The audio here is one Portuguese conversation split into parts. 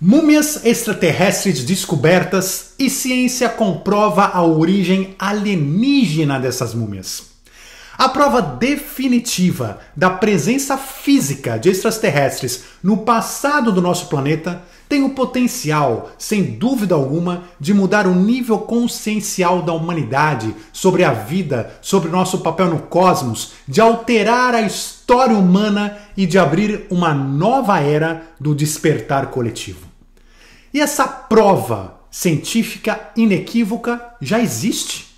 Múmias extraterrestres descobertas e ciência comprova a origem alienígena dessas múmias. A prova definitiva da presença física de extraterrestres no passado do nosso planeta tem o potencial, sem dúvida alguma, de mudar o nível consciencial da humanidade sobre a vida, sobre o nosso papel no cosmos, de alterar a história humana e de abrir uma nova era do despertar coletivo. E essa prova científica inequívoca já existe.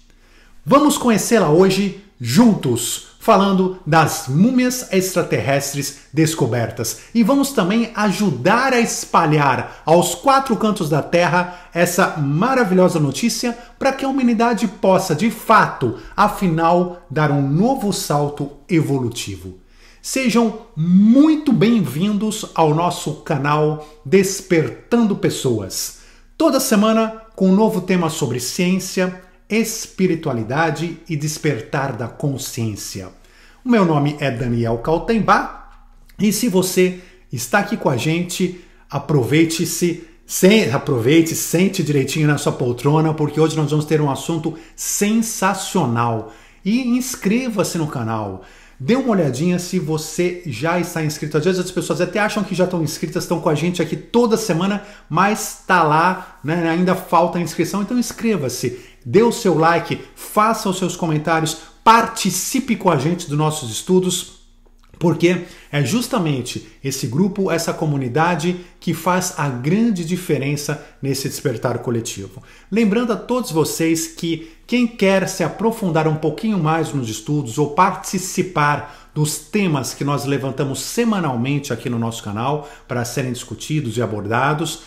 Vamos conhecê-la hoje juntos, falando das múmias extraterrestres descobertas. E vamos também ajudar a espalhar aos quatro cantos da Terra essa maravilhosa notícia para que a humanidade possa, de fato, afinal, dar um novo salto evolutivo. Sejam muito bem-vindos ao nosso canal Despertando Pessoas. Toda semana com um novo tema sobre ciência, espiritualidade e despertar da consciência. O meu nome é Daniel Kaltenbach e se você está aqui com a gente, aproveite, sente direitinho na sua poltrona, porque hoje nós vamos ter um assunto sensacional. E inscreva-se no canal. Dê uma olhadinha se você já está inscrito. Às vezes as pessoas até acham que já estão inscritas, estão com a gente aqui toda semana, mas está lá, né? Ainda falta a inscrição, então inscreva-se. Dê o seu like, faça os seus comentários, participe com a gente dos nossos estudos, porque é justamente esse grupo, essa comunidade que faz a grande diferença nesse despertar coletivo. Lembrando a todos vocês que quem quer se aprofundar um pouquinho mais nos estudos ou participar dos temas que nós levantamos semanalmente aqui no nosso canal para serem discutidos e abordados,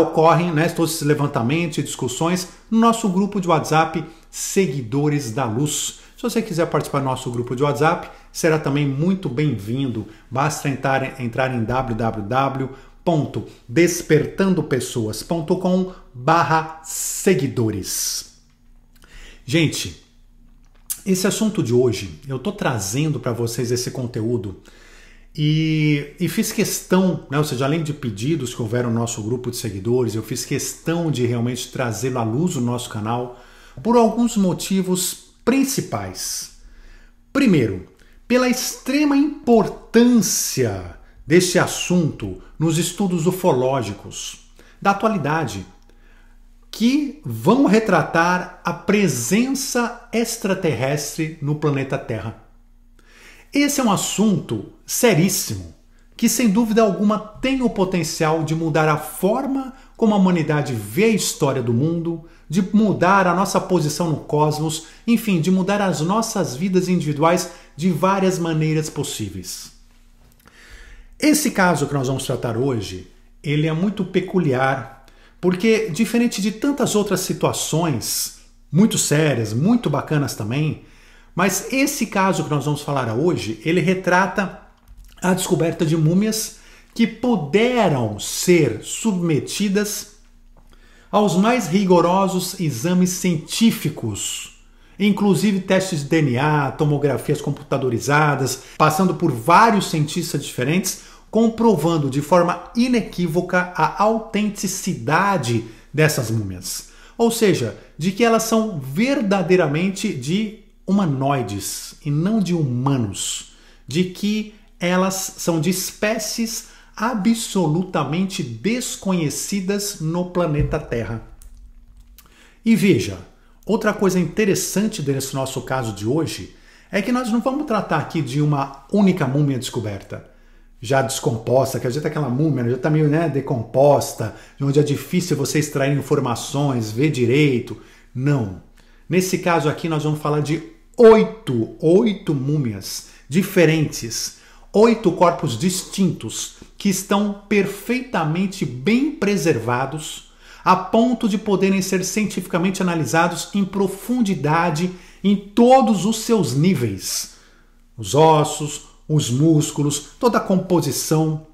ocorrem, né, todos esses levantamentos e discussões no nosso grupo de WhatsApp Seguidores da Luz. Se você quiser participar do nosso grupo de WhatsApp, será também muito bem-vindo. Basta entrar em www.despertandopessoas.com/seguidores. Gente, esse assunto de hoje, eu estou trazendo para vocês esse conteúdo e fiz questão, né, ou seja, além de pedidos que houveram no nosso grupo de seguidores, eu fiz questão de realmente trazê-lo à luz no nosso canal por alguns motivos principais. Primeiro, pela extrema importância deste assunto nos estudos ufológicos da atualidade, que vão retratar a presença extraterrestre no planeta Terra. Esse é um assunto seríssimo, que sem dúvida alguma tem o potencial de mudar a forma como a humanidade vê a história do mundo, de mudar a nossa posição no cosmos, enfim, de mudar as nossas vidas individuais de várias maneiras possíveis. Esse caso que nós vamos tratar hoje, ele é muito peculiar, porque diferente de tantas outras situações, muito sérias, muito bacanas também, mas esse caso que nós vamos falar hoje, ele retrata a descoberta de múmias que puderam ser submetidas aos mais rigorosos exames científicos, inclusive testes de DNA, tomografias computadorizadas, passando por vários cientistas diferentes, comprovando de forma inequívoca a autenticidade dessas múmias. Ou seja, de que elas são verdadeiramente de humanoides e não de humanos, de que elas são de espécies absolutamente desconhecidas no planeta Terra. E veja, outra coisa interessante desse nosso caso de hoje é que nós não vamos tratar aqui de uma única múmia descoberta, já descomposta, quer dizer, aquela múmia já está meio, né, decomposta, onde é difícil você extrair informações, ver direito. Não. Nesse caso aqui nós vamos falar de oito múmias diferentes, 8 corpos distintos que estão perfeitamente bem preservados a ponto de poderem ser cientificamente analisados em profundidade em todos os seus níveis. Os ossos, os músculos, toda a composição,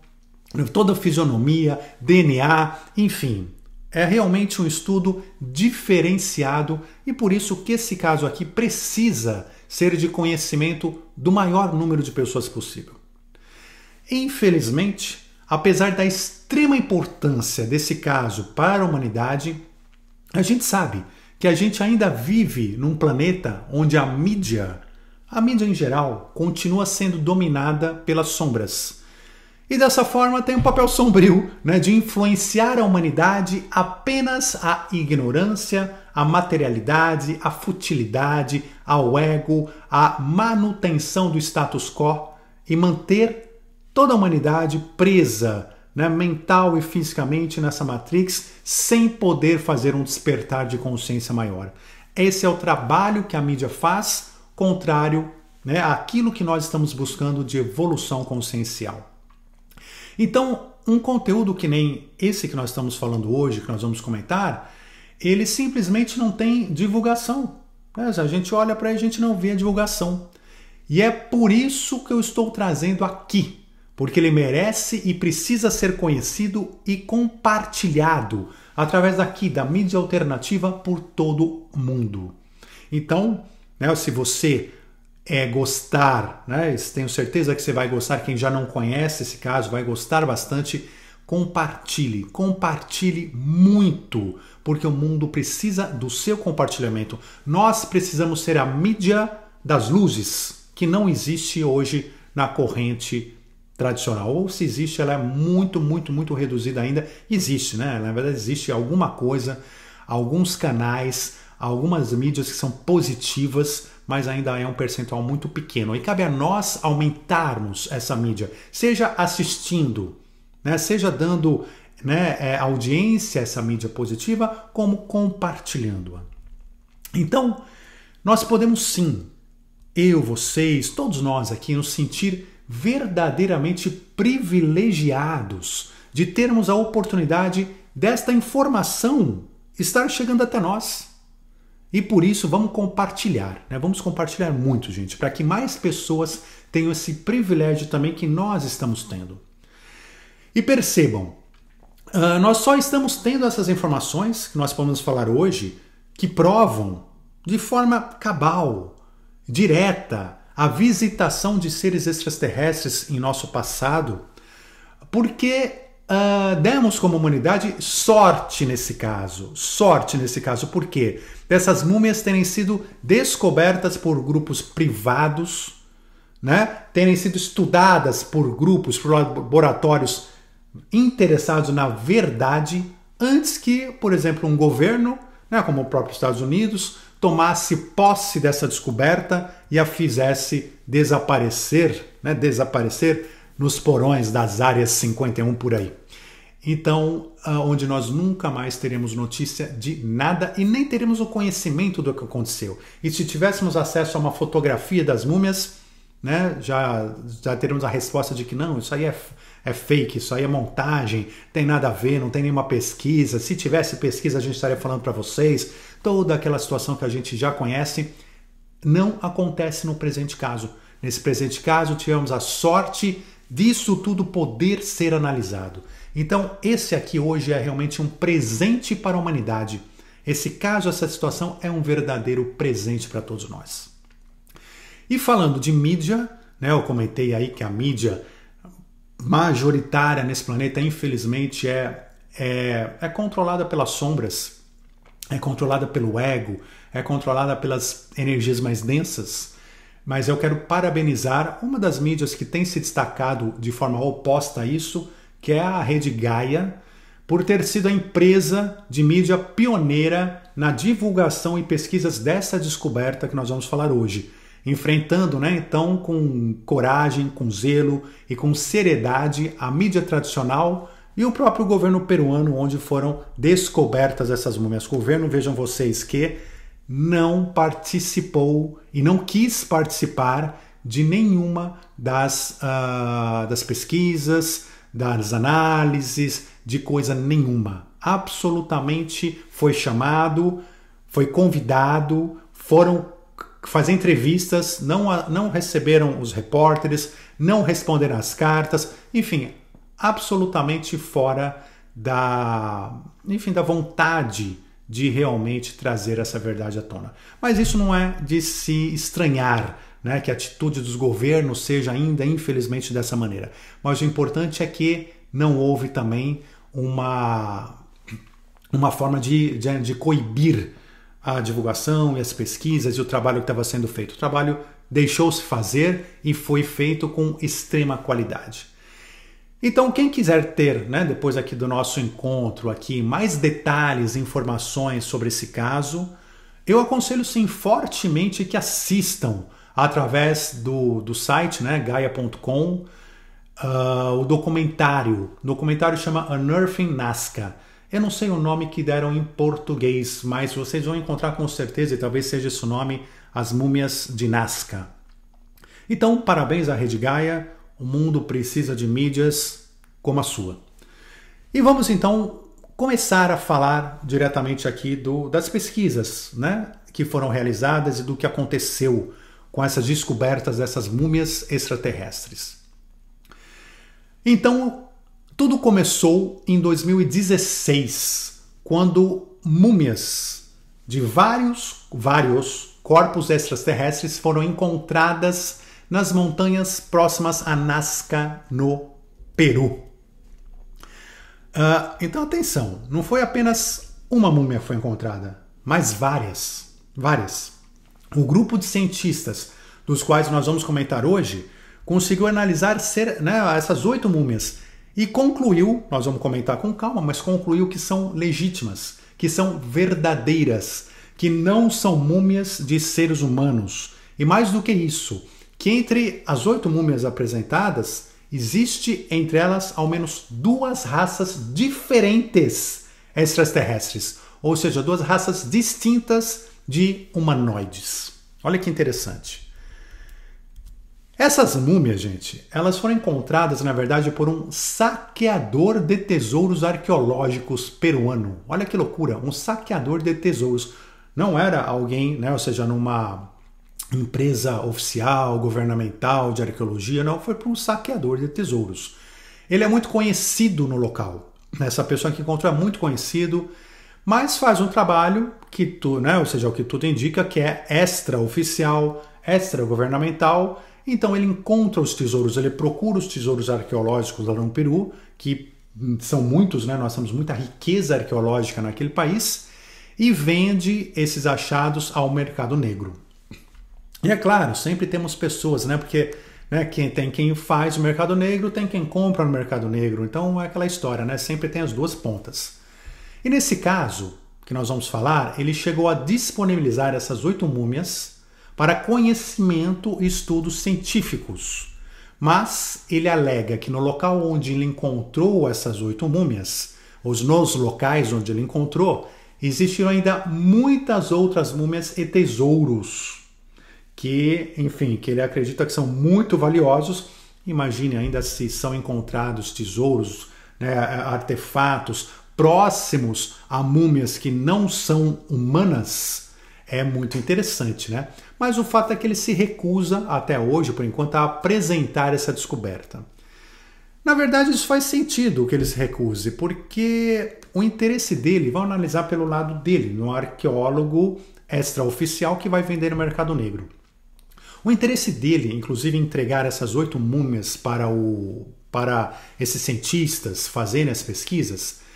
toda a fisionomia, DNA, enfim. É realmente um estudo diferenciado e por isso que esse caso aqui precisa ser de conhecimento do maior número de pessoas possível. Infelizmente, apesar da extrema importância desse caso para a humanidade, a gente sabe que a gente ainda vive num planeta onde a mídia em geral, continua sendo dominada pelas sombras. E dessa forma tem um papel sombrio, né, de influenciar a humanidade apenas à ignorância, à materialidade, à futilidade, ao ego, à manutenção do status quo e manter toda a humanidade presa, né, mental e fisicamente nessa matrix, sem poder fazer um despertar de consciência maior. Esse é o trabalho que a mídia faz, contrário, né, àquilo que nós estamos buscando de evolução consciencial. Então, um conteúdo que nem esse que nós estamos falando hoje, que nós vamos comentar, ele simplesmente não tem divulgação. Né? A gente olha para ele e a gente não vê a divulgação. E é por isso que eu estou trazendo aqui, porque ele merece e precisa ser conhecido e compartilhado através daqui, da mídia alternativa, por todo o mundo. Então, né, se você gostar, né, tenho certeza que você vai gostar, quem já não conhece esse caso vai gostar bastante, compartilhe muito, porque o mundo precisa do seu compartilhamento. Nós precisamos ser a mídia das luzes, que não existe hoje na corrente tradicional, ou se existe, ela é muito reduzida ainda. Existe, né? Na verdade existe alguma coisa, alguns canais, algumas mídias que são positivas, mas ainda é um percentual muito pequeno. E cabe a nós aumentarmos essa mídia, seja assistindo, né, seja dando, né, audiência a essa mídia positiva, como compartilhando-a. Então, nós podemos sim, eu, vocês, todos nós aqui, nos sentir verdadeiramente privilegiados de termos a oportunidade desta informação estar chegando até nós. E por isso vamos compartilhar, né? Vamos compartilhar muito, gente, para que mais pessoas tenham esse privilégio também que nós estamos tendo. E percebam, nós só estamos tendo essas informações que nós podemos falar hoje, que provam de forma cabal, direta, a visitação de seres extraterrestres em nosso passado, porque demos como humanidade sorte nesse caso. Por quê? Dessas múmias terem sido descobertas por grupos privados, né? Terem sido estudadas por grupos, por laboratórios interessados na verdade, antes que, por exemplo, um governo, né, como o próprio Estados Unidos, tomasse posse dessa descoberta e a fizesse desaparecer, né, nos porões das áreas 51 por aí. Então, onde nós nunca mais teremos notícia de nada e nem teremos o conhecimento do que aconteceu. E se tivéssemos acesso a uma fotografia das múmias, né, já teremos a resposta de que não, isso aí é fake, isso aí é montagem, tem nada a ver, não tem nenhuma pesquisa. Se tivesse pesquisa, a gente estaria falando para vocês. Toda aquela situação que a gente já conhece não acontece no presente caso. Nesse presente caso, tivemos a sorte disso tudo poder ser analisado. Então, esse aqui hoje é realmente um presente para a humanidade. Esse caso, essa situação é um verdadeiro presente para todos nós. E falando de mídia, né, eu comentei aí que a mídia majoritária nesse planeta, infelizmente, é controlada pelas sombras, é controlada pelo ego, é controlada pelas energias mais densas. Mas eu quero parabenizar uma das mídias que tem se destacado de forma oposta a isso, que é a Rede Gaia, por ter sido a empresa de mídia pioneira na divulgação e pesquisas dessa descoberta que nós vamos falar hoje. Enfrentando, né, então, com coragem, com zelo e com seriedade a mídia tradicional e o próprio governo peruano, onde foram descobertas essas múmias. O governo, vejam vocês, que não participou e não quis participar de nenhuma das pesquisas, das análises, de coisa nenhuma. Absolutamente foi chamado, foi convidado, foram fazer entrevistas, não receberam os repórteres, não responderam as cartas, enfim, absolutamente fora da vontade de realmente trazer essa verdade à tona. Mas isso não é de se estranhar, né, que a atitude dos governos seja ainda, infelizmente, dessa maneira. Mas o importante é que não houve também uma forma de coibir a divulgação e as pesquisas e o trabalho que estava sendo feito. O trabalho deixou-se fazer e foi feito com extrema qualidade. Então, quem quiser ter, né, depois aqui do nosso encontro, aqui, mais detalhes e informações sobre esse caso, eu aconselho sim fortemente que assistam através do site, né, gaia.com, o documentário. O documentário chama Unearthing Nazca. Eu não sei o nome que deram em português, mas vocês vão encontrar com certeza, e talvez seja esse o nome, As Múmias de Nazca. Então, parabéns à Rede Gaia. O mundo precisa de mídias como a sua. E vamos então começar a falar diretamente aqui das pesquisas, né, que foram realizadas e do que aconteceu com essas descobertas dessas múmias extraterrestres. Então, tudo começou em 2016, quando múmias de vários corpos extraterrestres foram encontradas nas montanhas próximas a Nazca, no Peru. Então, atenção, não foi apenas uma múmia que foi encontrada, mas várias. O grupo de cientistas, dos quais nós vamos comentar hoje, conseguiu analisar essas 8 múmias e concluiu, nós vamos comentar com calma, mas concluiu que são legítimas, que são verdadeiras, que não são múmias de seres humanos. E mais do que isso, que entre as 8 múmias apresentadas, existe entre elas ao menos 2 raças diferentes extraterrestres, ou seja, 2 raças distintas de humanoides. Olha que interessante. Essas múmias, gente, elas foram encontradas, na verdade, por um saqueador de tesouros arqueológicos peruano. Olha que loucura, um saqueador de tesouros. Não era alguém, né, ou seja, numa empresa oficial, governamental de arqueologia, não, foi para um saqueador de tesouros. Ele é muito conhecido no local. Essa pessoa que encontrou é muito conhecido, mas faz um trabalho que ou seja, o que tudo indica que é extraoficial, extragovernamental. Então ele encontra os tesouros, ele procura os tesouros arqueológicos lá no Peru, que são muitos, né? Nós temos muita riqueza arqueológica naquele país, e vende esses achados ao mercado negro. E é claro, sempre temos pessoas, né? Porque tem quem faz o mercado negro, tem quem compra no mercado negro. Então é aquela história, né? Sempre tem as 2 pontas. E nesse caso que nós vamos falar, ele chegou a disponibilizar essas 8 múmias para conhecimento e estudos científicos. Mas ele alega que no local onde ele encontrou essas 8 múmias, ou nos locais onde ele encontrou, existiram ainda muitas outras múmias e tesouros que ele acredita que são muito valiosos. Imagine ainda se são encontrados tesouros, né, artefatos próximos a múmias que não são humanas, é muito interessante, né? Mas o fato é que ele se recusa, até hoje, por enquanto, a apresentar essa descoberta. Na verdade, isso faz sentido que ele se recuse, porque o interesse dele, vamos analisar pelo lado dele, no arqueólogo extraoficial que vai vender no mercado negro. O interesse dele, inclusive, em entregar essas 8 múmias para esses cientistas fazerem as pesquisas,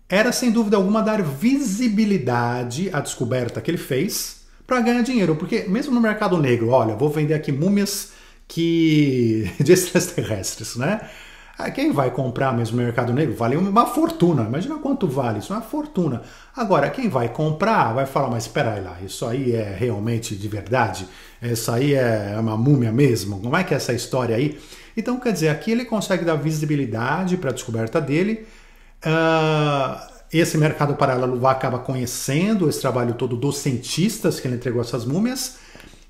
era, sem dúvida alguma, dar visibilidade à descoberta que ele fez para ganhar dinheiro. Porque mesmo no mercado negro, olha, vou vender aqui múmias de extraterrestres, né? Quem vai comprar mesmo no mercado negro vale uma fortuna. Imagina quanto vale isso, uma fortuna. Agora, quem vai comprar vai falar, mas espera aí lá, isso aí é realmente de verdade? Isso aí é uma múmia mesmo? Como é que é essa história aí? Então, quer dizer, aqui ele consegue dar visibilidade para a descoberta dele. Esse mercado paralelo acaba conhecendo esse trabalho todo dos cientistas que ele entregou essas múmias,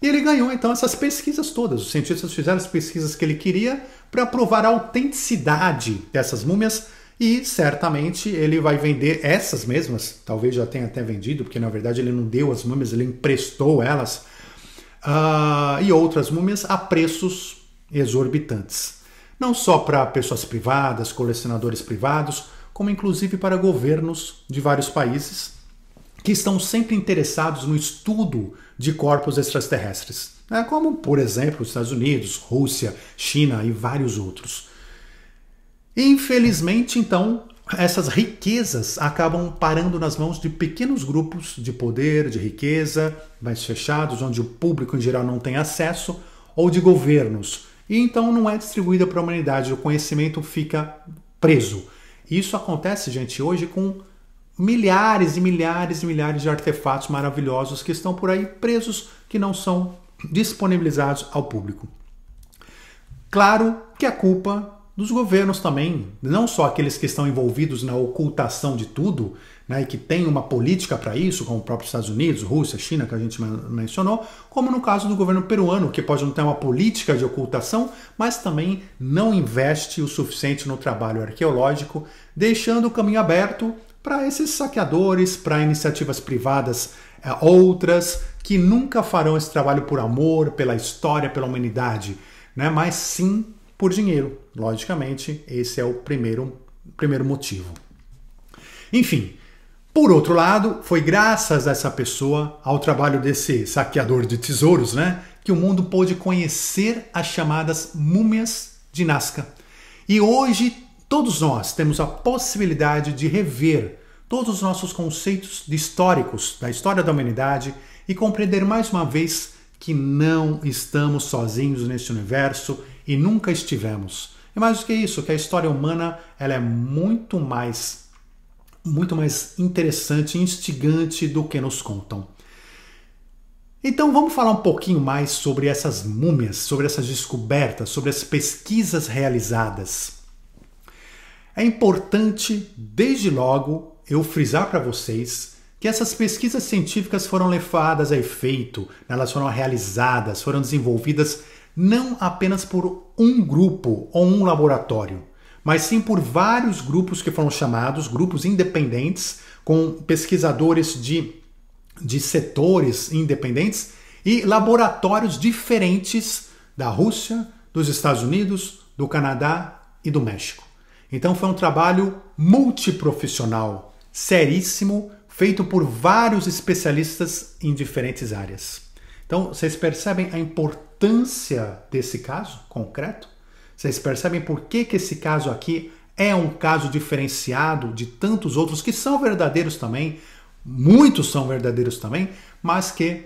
e ele ganhou então essas pesquisas todas. Os cientistas fizeram as pesquisas que ele queria para provar a autenticidade dessas múmias, e certamente ele vai vender essas mesmas, talvez já tenha até vendido, porque na verdade ele não deu as múmias, ele emprestou elas, e outras múmias a preços exorbitantes. Não só para pessoas privadas, colecionadores privados, como inclusive para governos de vários países que estão sempre interessados no estudo de corpos extraterrestres, como, por exemplo, os Estados Unidos, Rússia, China e vários outros. Infelizmente, então, essas riquezas acabam parando nas mãos de pequenos grupos de poder, de riqueza, mais fechados, onde o público em geral não tem acesso, ou de governos. E então não é distribuída para a humanidade, o conhecimento fica preso. Isso acontece, gente, hoje com milhares e milhares e milhares de artefatos maravilhosos que estão por aí presos, que não são disponibilizados ao público. Claro que a culpa dos governos também, não só aqueles que estão envolvidos na ocultação de tudo, né, e que tem uma política para isso, como o próprio Estados Unidos, Rússia, China, que a gente mencionou, como no caso do governo peruano, que pode não ter uma política de ocultação, mas também não investe o suficiente no trabalho arqueológico, deixando o caminho aberto para esses saqueadores, para iniciativas privadas outras, que nunca farão esse trabalho por amor, pela história, pela humanidade, né, mas sim por dinheiro. Logicamente, esse é o primeiro motivo. Enfim, por outro lado, foi graças a essa pessoa, ao trabalho desse saqueador de tesouros, né, que o mundo pôde conhecer as chamadas múmias de Nazca. E hoje, todos nós temos a possibilidade de rever todos os nossos conceitos históricos da história da humanidade e compreender mais uma vez que não estamos sozinhos neste universo e nunca estivemos. E mais do que isso, que a história humana ela é muito mais interessante e instigante do que nos contam. Então vamos falar um pouquinho mais sobre essas múmias, sobre essas descobertas, sobre as pesquisas realizadas. É importante, desde logo, eu frisar para vocês que essas pesquisas científicas foram levadas a efeito, elas foram realizadas, foram desenvolvidas não apenas por um grupo ou um laboratório, mas sim por vários grupos que foram chamados grupos independentes, com pesquisadores de setores independentes e laboratórios diferentes da Rússia, dos Estados Unidos, do Canadá e do México. Então foi um trabalho multiprofissional, seríssimo, feito por vários especialistas em diferentes áreas. Então, vocês percebem a importância desse caso concreto? Vocês percebem por que esse caso aqui é um caso diferenciado de tantos outros que são verdadeiros também, muitos são verdadeiros também, mas que,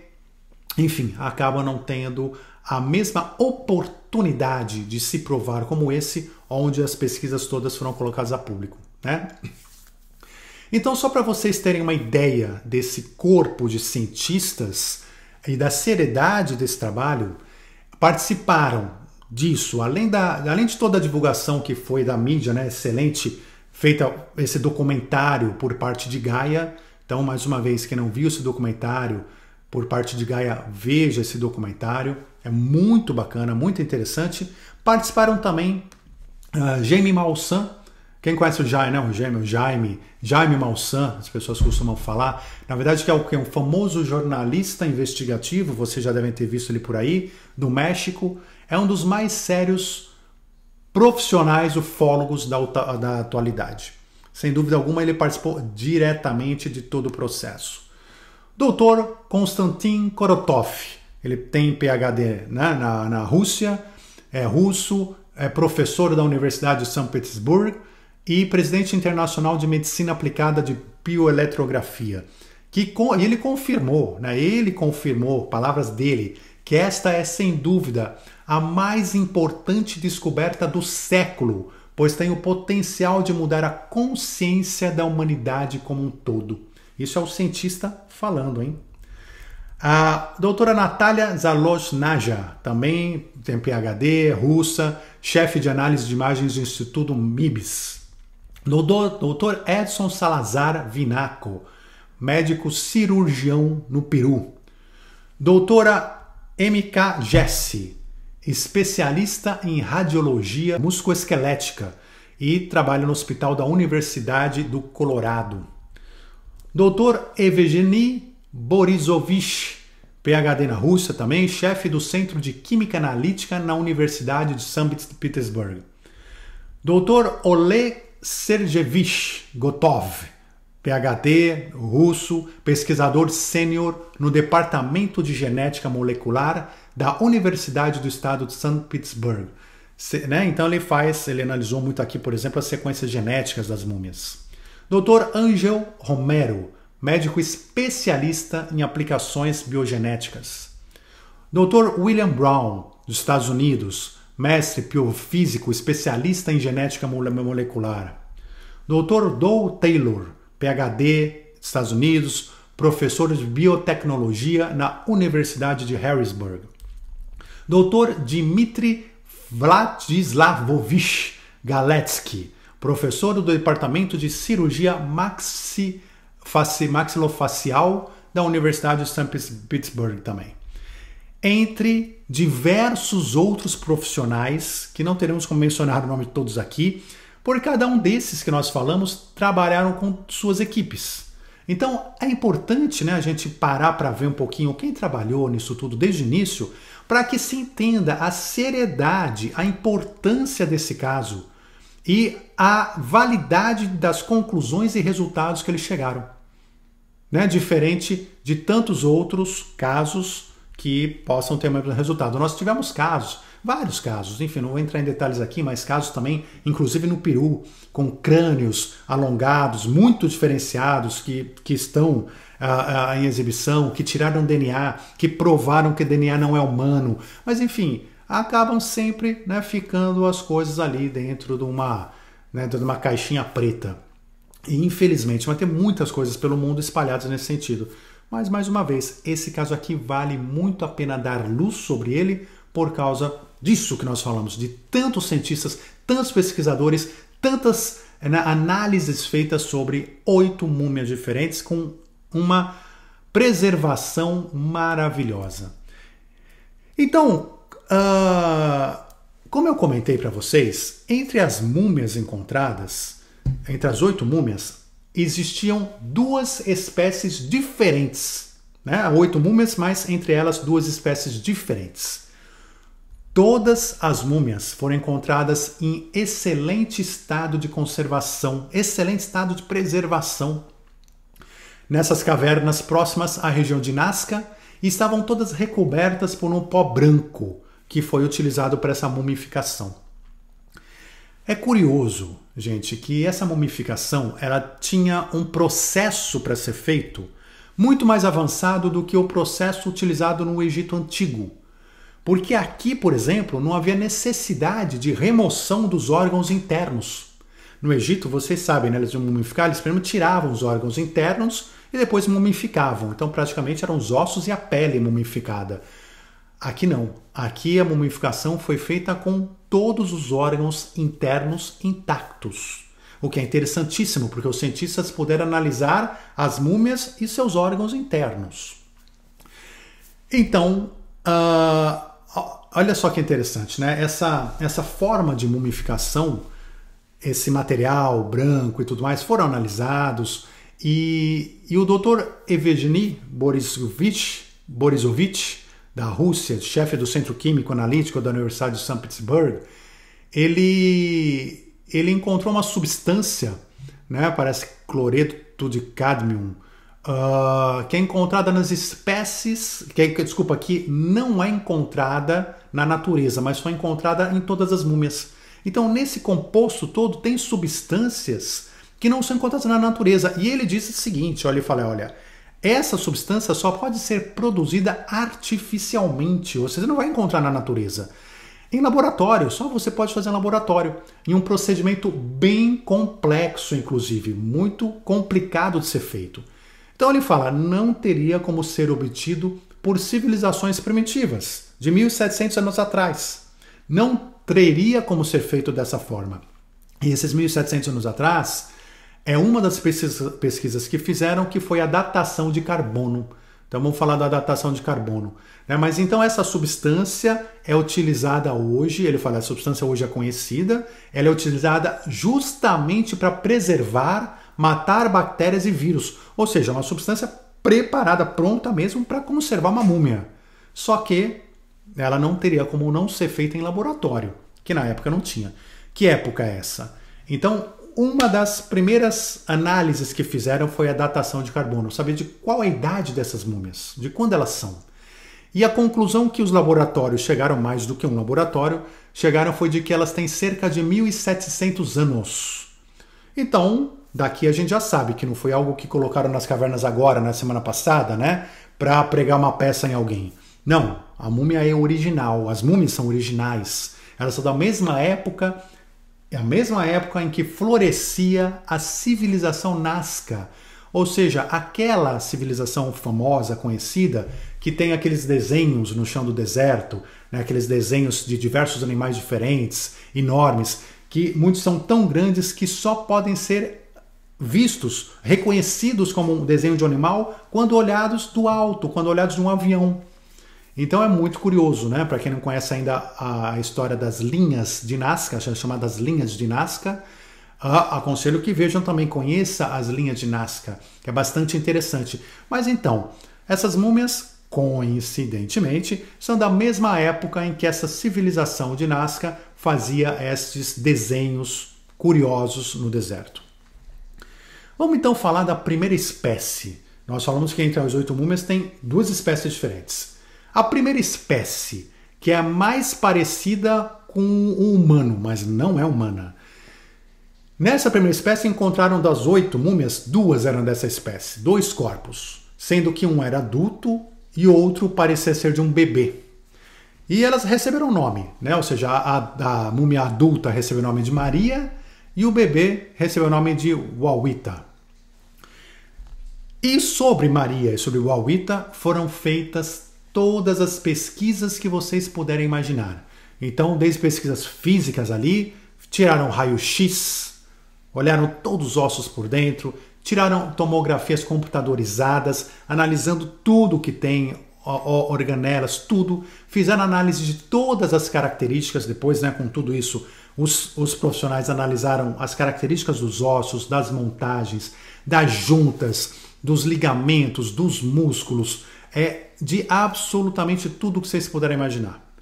enfim, acabam não tendo a mesma oportunidade de se provar como esse, onde as pesquisas todas foram colocadas a público, né? Então, só para vocês terem uma ideia desse corpo de cientistas e da seriedade desse trabalho, participaram disso, além de toda a divulgação que foi da mídia, né, excelente, feita esse documentário por parte de Gaia. Então, mais uma vez, quem não viu esse documentário por parte de Gaia, veja esse documentário. É muito bacana, muito interessante. Participaram também Jaime Maussan. Quem conhece o Jaime, não? Jaime Maussan, as pessoas costumam falar. Na verdade, que é um famoso jornalista investigativo, vocês já devem ter visto ele por aí, do México. É um dos mais sérios profissionais ufólogos da atualidade. Sem dúvida alguma, ele participou diretamente de todo o processo. Dr. Konstantin Korotov, ele tem PhD, né, na Rússia, é russo, é professor da Universidade de São Petersburgo e presidente internacional de medicina aplicada de bioeletrografia. E ele confirmou, palavras dele, que esta é sem dúvida a mais importante descoberta do século, pois tem o potencial de mudar a consciência da humanidade como um todo. Isso é o cientista falando, hein? A doutora Natalia Zalosnaja, também tem PhD, russa, chefe de análise de imagens do Instituto MIBS. Doutor Edson Salazar Vinaco, médico cirurgião no Peru. Doutora M.K. Jesse, especialista em radiologia musculoesquelética e trabalha no Hospital da Universidade do Colorado. Dr. Evgeny Borisovich, PhD na Rússia também, chefe do Centro de Química Analítica na Universidade de São Petersburgo. Dr. Oleg Sergeyevich Gotov, PhD russo, pesquisador sênior no Departamento de Genética Molecular da Universidade do Estado de São Petersburgo. Né? Então ele analisou muito aqui, por exemplo, as sequências genéticas das múmias. Dr. Ángel Romero, médico especialista em aplicações biogenéticas. Dr. William Brown, dos Estados Unidos, mestre biofísico especialista em genética molecular. Dr. Doug Taylor, PhD, Estados Unidos, professor de biotecnologia na Universidade de Harrisburg. Dr. Dmitry Vladislavovich Galetsky, professor do Departamento de Cirurgia Maxilofacial da Universidade de St. Petersburg também. Entre diversos outros profissionais, que não teremos como mencionar o nome de todos aqui, por cada um desses que nós falamos trabalharam com suas equipes. Então é importante, né, a gente parar para ver um pouquinho quem trabalhou nisso tudo desde o início, para que se entenda a seriedade, a importância desse caso e a validade das conclusões e resultados que eles chegaram. Né? Diferente de tantos outros casos que possam ter o mesmo resultado. Nós tivemos casos, vários casos, enfim, não vou entrar em detalhes aqui, mas casos também, inclusive no Peru, com crânios alongados, muito diferenciados, que estão em exibição, que tiraram DNA, que provaram que DNA não é humano, mas enfim, acabam sempre, né, ficando as coisas ali dentro de uma caixinha preta. E infelizmente vai ter muitas coisas pelo mundo espalhadas nesse sentido. Mas, mais uma vez, esse caso aqui vale muito a pena dar luz sobre ele por causa disso que nós falamos, de tantos cientistas, tantos pesquisadores, tantas análises feitas sobre 8 múmias diferentes com uma preservação maravilhosa. Então, como eu comentei para vocês, entre as múmias encontradas, entre as 8 múmias, existiam 2 espécies diferentes. Né? 8 múmias, mas entre elas 2 espécies diferentes. Todas as múmias foram encontradas em excelente estado de conservação, excelente estado de preservação, nessas cavernas próximas à região de Nazca, e estavam todas recobertas por um pó branco que foi utilizado para essa mumificação. É curioso, gente, que essa mumificação ela tinha um processo para ser feito muito mais avançado do que o processo utilizado no Egito Antigo. Porque aqui, por exemplo, não havia necessidade de remoção dos órgãos internos. No Egito, vocês sabem, né, eles iam mumificar, eles primeiro tiravam os órgãos internos e depois mumificavam. Então, praticamente eram os ossos e a pele mumificada. Aqui não. Aqui a mumificação foi feita com todos os órgãos internos intactos. O que é interessantíssimo, porque os cientistas puderam analisar as múmias e seus órgãos internos. Então, olha só que interessante, né? Essa forma de mumificação, esse material branco e tudo mais, foram analisados e o Dr. Evgeny Borisovich, da Rússia, chefe do Centro Químico Analítico da Universidade de São Petersburgo, ele encontrou uma substância, né, parece cloreto de cádmio, que é encontrada nas espécies, que não é encontrada na natureza, mas foi encontrada em todas as múmias. Então, nesse composto todo, tem substâncias que não são encontradas na natureza. E ele disse o seguinte, ele fala, olha, essa substância só pode ser produzida artificialmente, ou seja, você não vai encontrar na natureza. Em laboratório, só você pode fazer em laboratório, em um procedimento bem complexo, inclusive, muito complicado de ser feito. Então ele fala, não teria como ser obtido por civilizações primitivas, de 1700 anos atrás. Não teria como ser feito dessa forma. E esses 1700 anos atrás, é uma das pesquisas que fizeram, que foi a datação de carbono. Então vamos falar da datação de carbono. Mas então essa substância é utilizada hoje, ele fala, a substância hoje é conhecida, ela é utilizada justamente para preservar, matar bactérias e vírus. Ou seja, uma substância preparada, pronta mesmo para conservar uma múmia. Só que ela não teria como não ser feita em laboratório, que na época não tinha. Que época é essa? Então, uma das primeiras análises que fizeram foi a datação de carbono, saber de qual é a idade dessas múmias, de quando elas são. E a conclusão que os laboratórios chegaram, mais do que um laboratório, chegaram foi de que elas têm cerca de 1.700 anos. Então, daqui a gente já sabe que não foi algo que colocaram nas cavernas agora, na semana passada, né? Para pregar uma peça em alguém. Não, a múmia é original, as múmias são originais. Elas são da mesma época, é a mesma época em que florescia a civilização Nazca. Ou seja, aquela civilização famosa, conhecida, que tem aqueles desenhos no chão do deserto, né, aqueles desenhos de diversos animais diferentes, enormes, que muitos são tão grandes que só podem ser vistos, reconhecidos como um desenho de um animal quando olhados do alto, quando olhados de um avião. Então é muito curioso, né? Para quem não conhece ainda a história das linhas de Nazca, chamadas linhas de Nazca, aconselho que vejam também, conheça as linhas de Nazca, que é bastante interessante. Mas então, essas múmias, coincidentemente, são da mesma época em que essa civilização de Nazca fazia estes desenhos curiosos no deserto. Vamos então falar da primeira espécie. Nós falamos que entre as 8 múmias tem 2 espécies diferentes. A primeira espécie, que é a mais parecida com o humano, mas não é humana. Nessa primeira espécie encontraram das 8 múmias, 2 eram dessa espécie, 2 corpos, sendo que um era adulto e outro parecia ser de um bebê. E elas receberam nome, né? Ou seja, a múmia adulta recebeu o nome de Maria e o bebê recebeu o nome de Wawita. E sobre Maria e sobre Wawita foram feitas todas as pesquisas que vocês puderem imaginar. Então, desde pesquisas físicas ali, tiraram raio-x, olharam todos os ossos por dentro, tiraram tomografias computadorizadas, analisando tudo que tem, organelas, tudo, fizeram análise de todas as características. Depois, né, com tudo isso, os profissionais analisaram as características dos ossos, das montagens, das juntas, dos ligamentos, dos músculos, de absolutamente tudo que vocês puderem imaginar.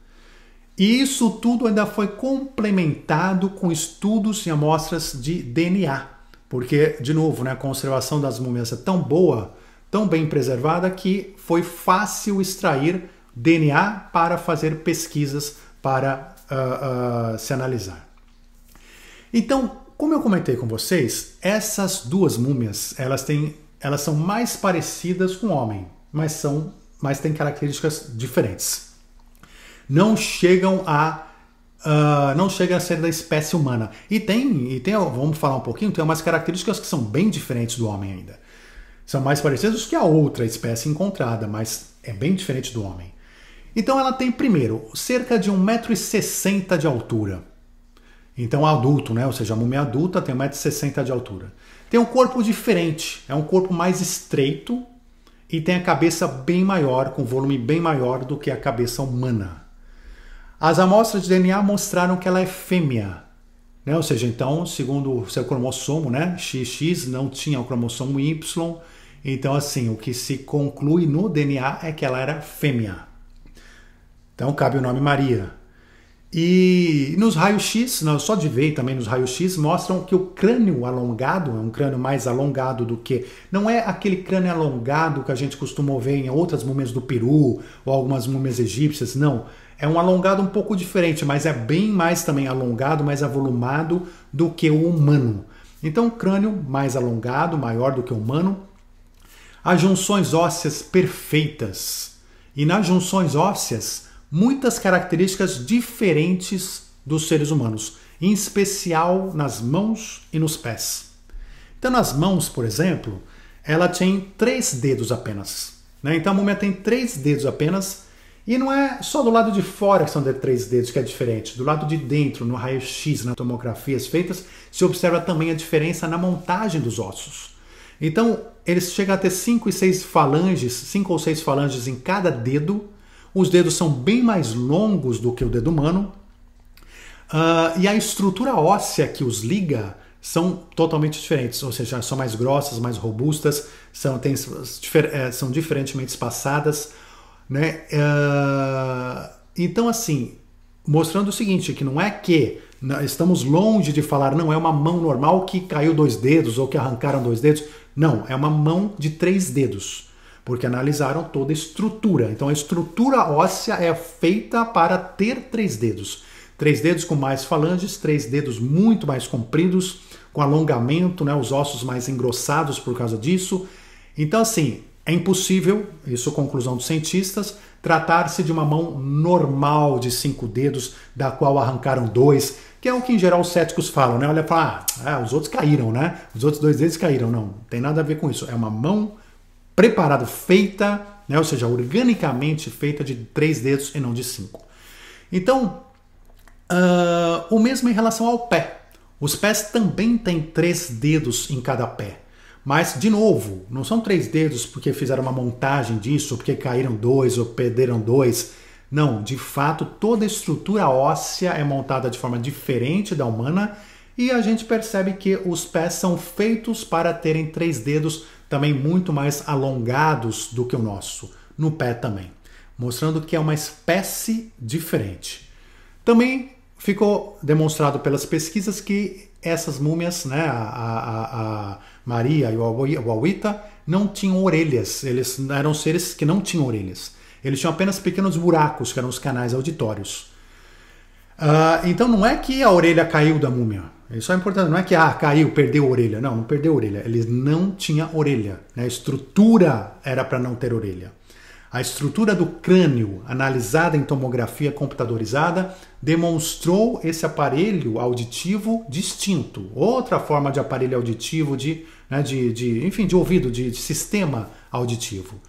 E isso tudo ainda foi complementado com estudos e amostras de DNA, porque, de novo, né, a conservação das múmias é tão boa, tão bem preservada, que foi fácil extrair DNA para fazer pesquisas, para se analisar. Então, como eu comentei com vocês, essas 2 múmias, elas são mais parecidas com o homem, mas têm características diferentes. Não chegam a ser da espécie humana. E tem, vamos falar um pouquinho, tem umas características que são bem diferentes do homem ainda. São mais parecidas que a outra espécie encontrada, mas é bem diferente do homem. Então ela tem, primeiro, cerca de 1,60 m de altura. Então adulto, né? Ou seja, a múmia adulta tem 1,60 m de altura. Tem um corpo diferente, é um corpo mais estreito e tem a cabeça bem maior, com volume bem maior do que a cabeça humana. As amostras de DNA mostraram que ela é fêmea, né? Ou seja, então, segundo o seu cromossomo, né, XX não tinha o cromossomo Y, então assim, o que se conclui no DNA é que ela era fêmea. Então cabe o nome Maria. E nos raios-x, só de ver também nos raios-x, mostram que o crânio alongado é um crânio mais alongado do que... Não é aquele crânio alongado que a gente costuma ver em outras múmias do Peru ou algumas múmias egípcias, não. É um alongado um pouco diferente, mas é bem mais também alongado, mais avolumado do que o humano. Então, um crânio mais alongado, maior do que o humano. As junções ósseas perfeitas. E nas junções ósseas, muitas características diferentes dos seres humanos, em especial nas mãos e nos pés. Então, nas mãos, por exemplo, ela tem 3 dedos apenas, né? Então, a múmia tem 3 dedos apenas, e não é só do lado de fora que são 3 dedos que é diferente. Do lado de dentro, no raio-x, nas tomografias feitas, se observa também a diferença na montagem dos ossos. Então, eles chegam a ter 5 ou 6 falanges em cada dedo. Os dedos são bem mais longos do que o dedo humano. E a estrutura óssea que os liga são totalmente diferentes. Ou seja, são mais grossas, mais robustas, são diferentemente espaçadas, né? Então, assim, mostrando o seguinte, que não é que estamos longe de falar, não, é uma mão normal que caiu 2 dedos ou que arrancaram 2 dedos. Não, é uma mão de 3 dedos. Porque analisaram toda a estrutura. Então a estrutura óssea é feita para ter 3 dedos. 3 dedos com mais falanges, 3 dedos muito mais compridos, com alongamento, né, os ossos mais engrossados por causa disso. Então, assim, é impossível, isso é conclusão dos cientistas, tratar-se de uma mão normal de 5 dedos, da qual arrancaram 2, que é o que em geral os céticos falam, né? Olha, fala, os outros caíram, né? Os outros 2 dedos caíram. Não tem nada a ver com isso. É uma mão preparada, feita, né? Ou seja, organicamente feita de 3 dedos e não de 5. Então, o mesmo em relação ao pé. Os pés também têm 3 dedos em cada pé. Mas, de novo, não são 3 dedos porque fizeram uma montagem disso, ou porque caíram 2 ou perderam 2. Não, de fato, toda a estrutura óssea é montada de forma diferente da humana e a gente percebe que os pés são feitos para terem 3 dedos também muito mais alongados do que o nosso, no pé também, mostrando que é uma espécie diferente. Também ficou demonstrado pelas pesquisas que essas múmias, né, a Maria e o Auita, não tinham orelhas. Eles eram seres que não tinham orelhas. Eles tinham apenas pequenos buracos, que eram os canais auditórios. Então não é que a orelha caiu da múmia. Isso é importante. Não é que caiu, perdeu a orelha. Não, não perdeu a orelha. Eles não tinham orelha. A estrutura era para não ter orelha. A estrutura do crânio, analisada em tomografia computadorizada, demonstrou esse aparelho auditivo distinto. Outra forma de aparelho auditivo, de ouvido, de sistema auditivo.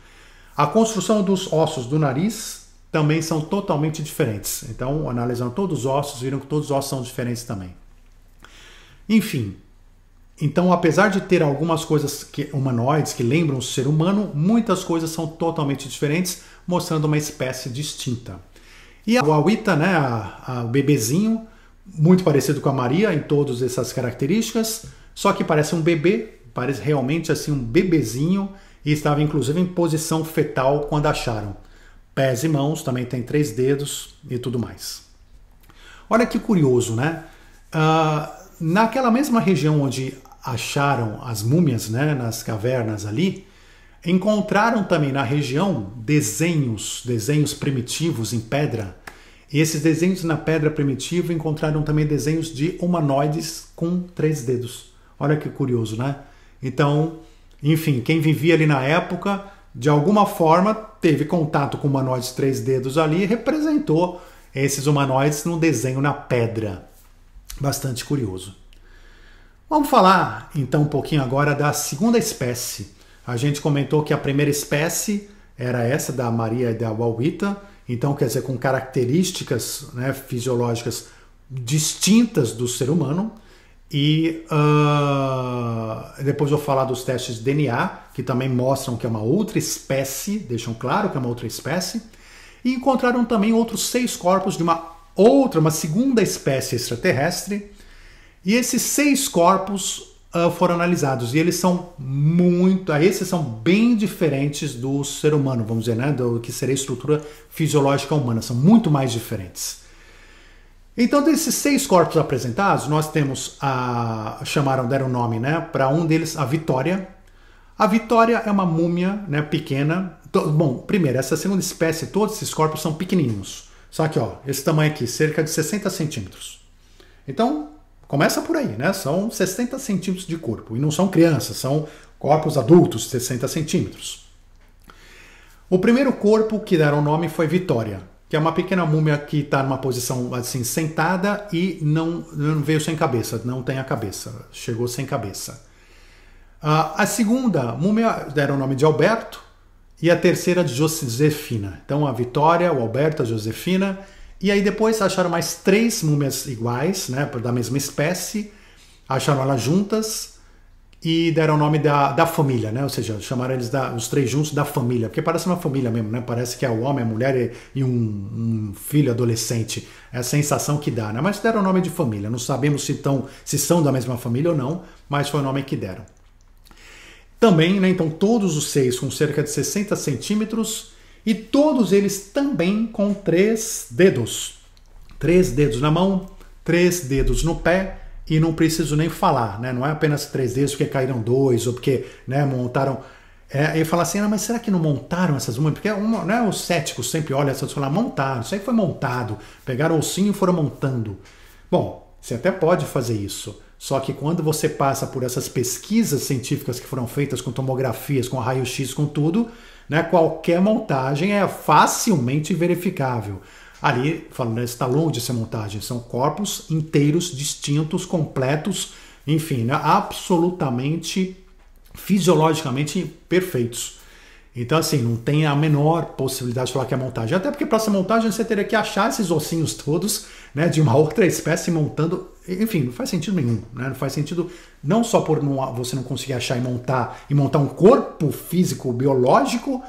A construção dos ossos do nariz também são totalmente diferentes. Então, analisando todos os ossos, viram que todos os ossos são diferentes também. Enfim, então, apesar de ter algumas coisas humanoides que lembram o ser humano, muitas coisas são totalmente diferentes, mostrando uma espécie distinta. E o Auita, né, o bebezinho, muito parecido com a Maria em todas essas características, só que parece um bebê, parece realmente assim um bebezinho, e estava inclusive em posição fetal quando acharam. Pés e mãos, também tem 3 dedos e tudo mais. Olha que curioso, né? Naquela mesma região onde acharam as múmias, né, nas cavernas ali, encontraram também na região desenhos primitivos em pedra. E esses desenhos na pedra primitiva encontraram também desenhos de humanoides com 3 dedos. Olha que curioso, né? Então, enfim, quem vivia ali na época, de alguma forma, teve contato com humanoides 3 dedos ali e representou esses humanoides no desenho na pedra. Bastante curioso. Vamos falar então um pouquinho agora da segunda espécie. A gente comentou que a primeira espécie era essa da Maria e da Auita, então quer dizer com características, né, fisiológicas distintas do ser humano. E depois eu vou falar dos testes de DNA, que também mostram que é uma outra espécie, deixam claro que é uma outra espécie. E encontraram também outros 6 corpos de uma segunda espécie extraterrestre. E esses 6 corpos foram analisados e eles são esses são bem diferentes do ser humano, vamos dizer, né, do que seria a estrutura fisiológica humana, são muito mais diferentes. Então, desses 6 corpos apresentados, nós temos deram nome, né, para um deles, a Vitória. A Vitória é uma múmia, né, pequena. Bom, primeiro, essa segunda espécie, todos esses corpos são pequenininhos. Só que, esse tamanho aqui, cerca de 60 centímetros. Então, começa por aí, né? São 60 centímetros de corpo. E não são crianças, são corpos adultos, 60 centímetros. O primeiro corpo que deram o nome foi Vitória, que é uma pequena múmia que está numa posição assim, sentada e não veio sem cabeça, não tem a cabeça, chegou sem cabeça. A segunda múmia deram o nome de Alberto e a terceira de Josefina. Então a Vitória, o Alberto, a Josefina. E aí depois acharam mais 3 múmias iguais, né, da mesma espécie, acharam elas juntas e deram o nome da família, né, ou seja, chamaram eles os 3 juntos da família, porque parece uma família mesmo, né, parece que é o homem, a mulher e um filho adolescente, é a sensação que dá, né, mas deram o nome de família, não sabemos se são da mesma família ou não, mas foi o nome que deram. Também, né, então todos os 6 com cerca de 60 centímetros, e todos eles também com 3 dedos. 3 dedos na mão, 3 dedos no pé, e não preciso nem falar, né? Não é apenas 3 dedos porque caíram 2 ou porque, né, montaram. E fala assim, mas será que não montaram essas múmias? Porque né, os céticos sempre olham essas e falam, montaram, isso aí foi montado. Pegaram o ossinho e foram montando. Bom, você até pode fazer isso. Só que quando você passa por essas pesquisas científicas que foram feitas com tomografias, com raio-x, com tudo, né, qualquer montagem é facilmente verificável. Ali, falando, está longe de ser montagem, são corpos inteiros, distintos, completos, enfim, né, absolutamente, fisiologicamente perfeitos. Então, assim, não tem a menor possibilidade de falar que é montagem. Até porque para ser montagem você teria que achar esses ossinhos todos, né, de uma outra espécie montando. Enfim, não faz sentido nenhum. Né? Não faz sentido não só por você não conseguir achar e montar um corpo físico, biológico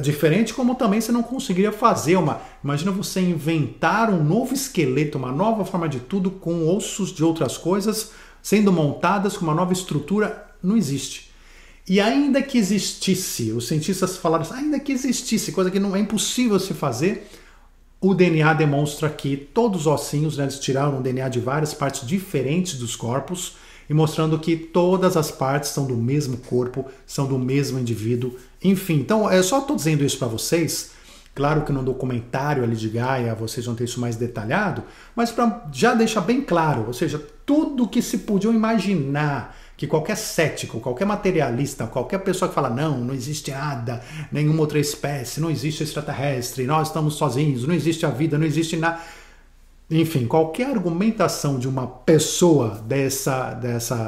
diferente, como também você não conseguiria fazer uma... Imagina você inventar um novo esqueleto, uma nova forma de tudo com ossos de outras coisas sendo montadas com uma nova estrutura. Não existe. E ainda que existisse, os cientistas falaram assim, ainda que existisse, coisa que não é impossível se fazer, o DNA demonstra que todos os ossinhos, né, eles tiraram o DNA de várias partes diferentes dos corpos e mostrando que todas as partes são do mesmo corpo, são do mesmo indivíduo. Enfim, então eu só estou dizendo isso para vocês. Claro que no documentário ali de Gaia vocês vão ter isso mais detalhado, mas para já deixar bem claro, ou seja, tudo que se podiam imaginar que qualquer cético, qualquer materialista, qualquer pessoa que fala não existe nada, nenhuma outra espécie, não existe extraterrestre, nós estamos sozinhos, não existe a vida, não existe nada. Enfim, qualquer argumentação de uma pessoa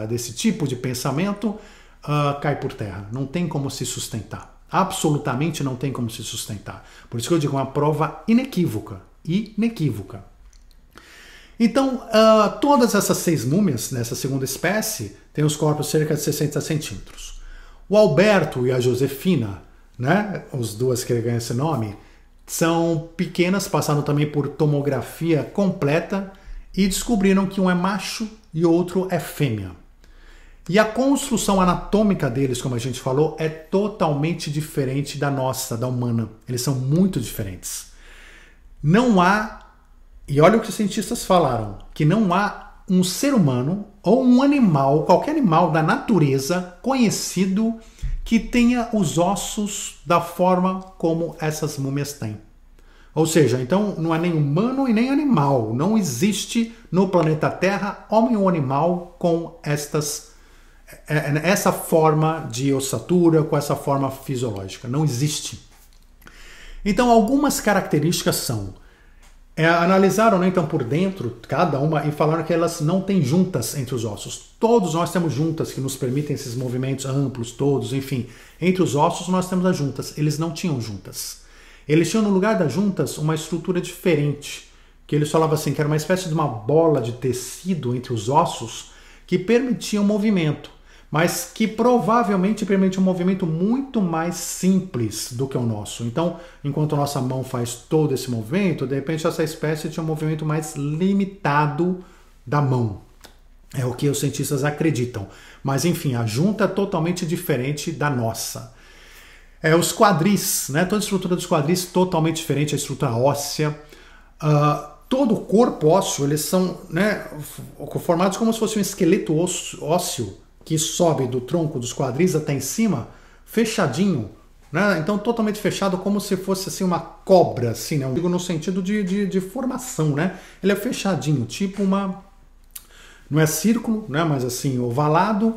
desse tipo de pensamento cai por terra. Não tem como se sustentar. Absolutamente não tem como se sustentar. Por isso que eu digo uma prova inequívoca. Inequívoca. Então, todas essas 6 múmias dessa segunda espécie têm os corpos cerca de 60 centímetros. O Alberto e a Josefina, né, as duas que ganham esse nome, são pequenas, passaram também por tomografia completa e descobriram que um é macho e outro é fêmea. E a construção anatômica deles, como a gente falou, é totalmente diferente da nossa, da humana. Eles são muito diferentes. Não há, e olha o que os cientistas falaram, que não há um ser humano ou um animal, qualquer animal da natureza conhecido que tenha os ossos da forma como essas múmias têm. Ou seja, então não é nem humano e nem animal. Não existe no planeta Terra homem ou animal com essa forma de ossatura, com essa forma fisiológica. Não existe. Então algumas características são... analisaram, né, então por dentro cada uma e falaram que elas não têm juntas entre os ossos. Todos nós temos juntas que nos permitem esses movimentos amplos, todos, enfim. Entre os ossos nós temos as juntas. Eles não tinham juntas. Eles tinham no lugar das juntas uma estrutura diferente, que eles falavam assim, que era uma espécie de uma bola de tecido entre os ossos que permitia um movimento, mas que provavelmente permite um movimento muito mais simples do que o nosso. Então, enquanto a nossa mão faz todo esse movimento, de repente essa espécie tinha um movimento mais limitado da mão. É o que os cientistas acreditam. Mas, enfim, a junta é totalmente diferente da nossa. Os quadris, né? Toda a estrutura dos quadris totalmente diferente, a estrutura óssea. Todo o corpo ósseo, eles são, né, formados como se fosse um esqueleto ósseo que sobe do tronco dos quadris até em cima, fechadinho, né? Então totalmente fechado, como se fosse assim uma cobra, assim, né? Eu digo no sentido de formação, né? Ele é fechadinho, tipo uma... Não é círculo, né? Mas assim, ovalado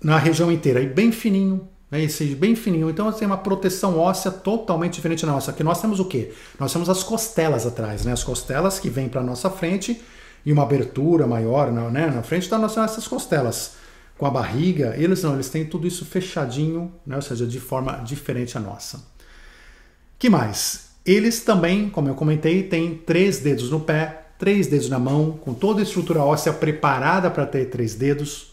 na região inteira, e bem fininho, né? Esse bem fininho. Então tem uma proteção óssea totalmente diferente da nossa. Aqui nós temos o quê? Nós temos as costelas atrás, né? As costelas que vêm para a nossa frente e uma abertura maior, né? Na frente da nossa, essas costelas. Com a barriga, eles não, eles têm tudo isso fechadinho, né? Ou seja, de forma diferente à nossa. Que mais? Eles também, como eu comentei, têm 3 dedos no pé, 3 dedos na mão, com toda a estrutura óssea preparada para ter 3 dedos.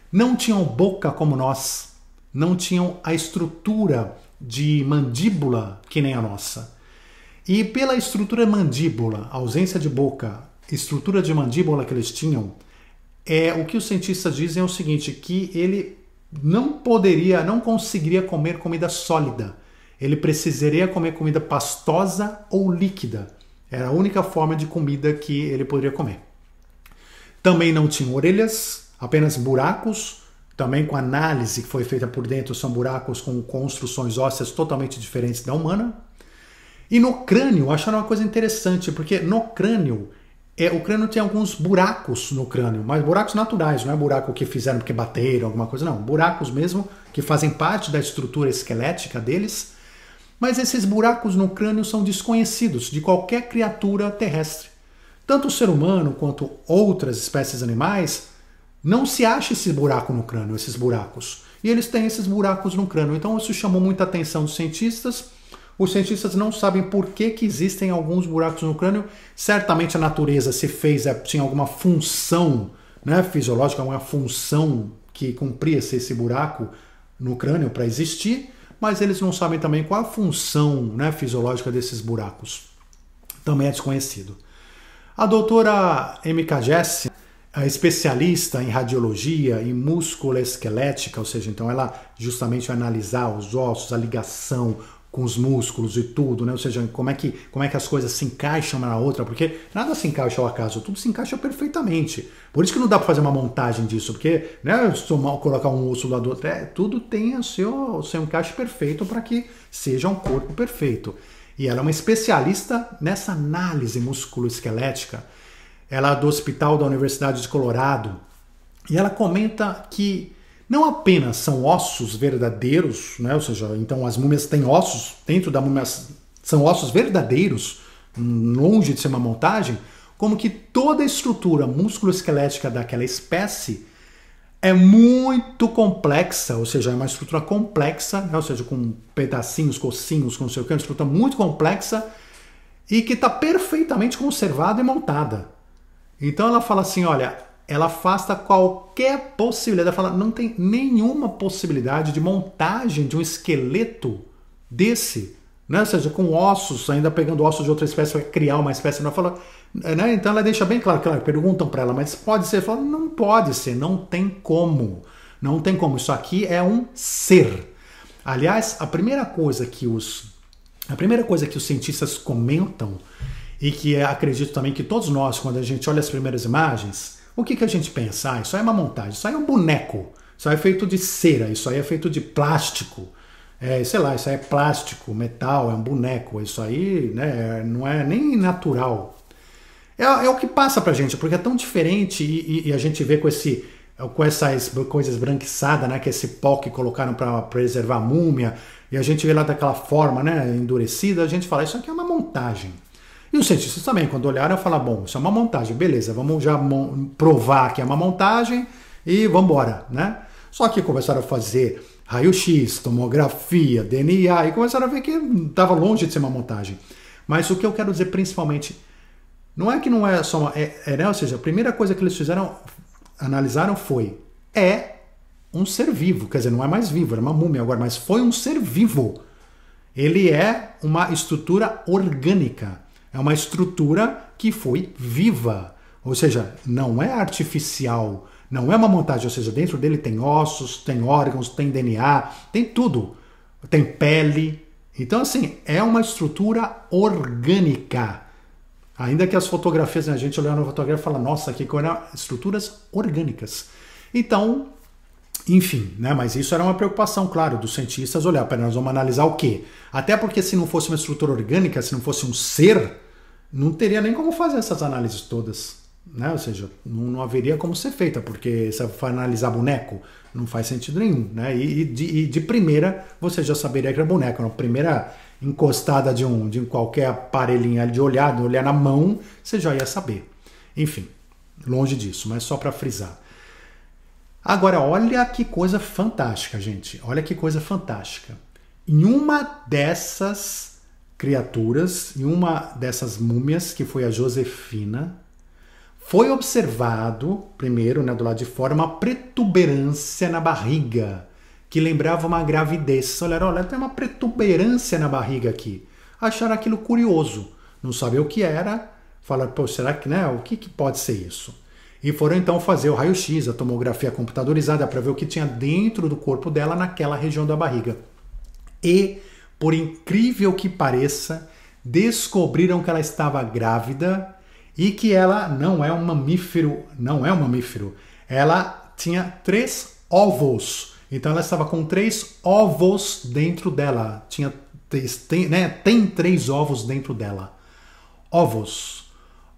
Não tinham boca como nós, não tinham a estrutura de mandíbula que nem a nossa. E pela estrutura mandíbula, ausência de boca, estrutura de mandíbula que eles tinham, o que os cientistas dizem é o seguinte, que ele não conseguiria comer comida sólida. Ele precisaria comer comida pastosa ou líquida. Era a única forma de comida que ele poderia comer. Também não tinha orelhas, apenas buracos também com análise que foi feita por dentro, são buracos com construções ósseas totalmente diferentes da humana. E no crânio, acharam uma coisa interessante, porque no crânio, o crânio tem alguns buracos no crânio, mas buracos naturais, não é buraco que fizeram porque bateram, alguma coisa, não. Buracos mesmo, que fazem parte da estrutura esquelética deles. Mas esses buracos no crânio são desconhecidos de qualquer criatura terrestre. Tanto o ser humano quanto outras espécies animais, não se acha esse buraco no crânio, esses buracos. E eles têm esses buracos no crânio. Então isso chamou muita atenção dos cientistas. Os cientistas não sabem por que existem alguns buracos no crânio. Certamente a natureza se fez, tinha alguma função, né, fisiológica, alguma função que cumpria esse buraco no crânio para existir, mas eles não sabem também qual a função, né, fisiológica desses buracos. Também é desconhecido. A doutora M.K. Jesse, a especialista em radiologia e musculoesquelética, ou seja, então ela justamente vai analisar os ossos, a ligação com os músculos e tudo, né? Ou seja, como é que as coisas se encaixam uma na outra, porque nada se encaixa ao acaso, tudo se encaixa perfeitamente. Por isso que não dá para fazer uma montagem disso, porque, né, colocar um osso do lado do outro, tudo tem o seu encaixe perfeito para que seja um corpo perfeito. E ela é uma especialista nessa análise musculoesquelética. Ela é do Hospital da Universidade de Colorado, e ela comenta que não apenas são ossos verdadeiros, né? Ou seja, então as múmias têm ossos, dentro da múmia são ossos verdadeiros, longe de ser uma montagem, como que toda a estrutura musculoesquelética daquela espécie é muito complexa, ou seja, é uma estrutura complexa, né? Ou seja, com pedacinhos, cocinhos, com não sei o que, uma estrutura muito complexa e que está perfeitamente conservada e montada. Então ela fala assim, olha, ela afasta qualquer possibilidade, ela fala, não tem nenhuma possibilidade de montagem de um esqueleto desse, né? Ou seja, com ossos, ainda pegando ossos de outra espécie para criar uma espécie, não fala, né? Então ela deixa bem claro, perguntam para ela, mas pode ser? Fala, não pode ser, não tem como, não tem como, isso aqui é um ser. Aliás, a primeira coisa que os cientistas comentam, e que acredito também que todos nós, quando a gente olha as primeiras imagens, o que a gente pensa? Isso aí é uma montagem, isso aí é um boneco, isso aí é feito de cera, isso aí é feito de plástico, sei lá, isso aí é plástico, metal, é um boneco, isso aí, né, não é nem natural. É o que passa pra gente, porque é tão diferente e a gente vê com essas coisas esbranquiçadas, né, que é esse pó que colocaram para preservar a múmia, e a gente vê lá daquela forma, né, endurecida, a gente fala, isso aqui é uma montagem. E os cientistas também, quando olharam, falaram, bom, isso é uma montagem, beleza, vamos já provar que é uma montagem e vamos embora, né? Só que começaram a fazer raio-x, tomografia, DNA, e começaram a ver que estava longe de ser uma montagem. Mas o que eu quero dizer principalmente, não é só uma, né? Ou seja, a primeira coisa que eles analisaram foi, um ser vivo, quer dizer, não é mais vivo, era uma múmia agora, mas foi um ser vivo. Ele é uma estrutura orgânica. É uma estrutura que foi viva, ou seja, não é artificial, não é uma montagem, ou seja, dentro dele tem ossos, tem órgãos, tem DNA, tem tudo, tem pele. Então, assim, é uma estrutura orgânica. Ainda que as fotografias, a gente olhando na fotografia e fala, nossa, que coisa, estruturas orgânicas. Então, enfim, né? Mas isso era uma preocupação, claro, dos cientistas olhar, para nós vamos analisar o quê? Até porque se não fosse uma estrutura orgânica, se não fosse um ser, não teria nem como fazer essas análises todas, né? Ou seja, não haveria como ser feita, porque se for analisar boneco, não faz sentido nenhum, né? E de primeira, você já saberia que era boneco, na primeira encostada de qualquer aparelhinho de olhar na mão, você já ia saber. Enfim, longe disso, mas só para frisar. Agora, olha que coisa fantástica, gente. Olha que coisa fantástica. Em uma dessas criaturas, em uma dessas múmias, que foi a Josefina, foi observado, primeiro, né, do lado de fora, uma protuberância na barriga, que lembrava uma gravidez. Olha, tem uma protuberância na barriga aqui. Acharam aquilo curioso. Não sabiam o que era. Falaram, pô, será que, né, o que pode ser isso? E foram então fazer o raio-x, a tomografia computadorizada, para ver o que tinha dentro do corpo dela naquela região da barriga. E, por incrível que pareça, descobriram que ela estava grávida e que ela não é um mamífero, Ela tinha 3 ovos. Então ela estava com 3 ovos dentro dela. Tem 3 ovos dentro dela. Ovos.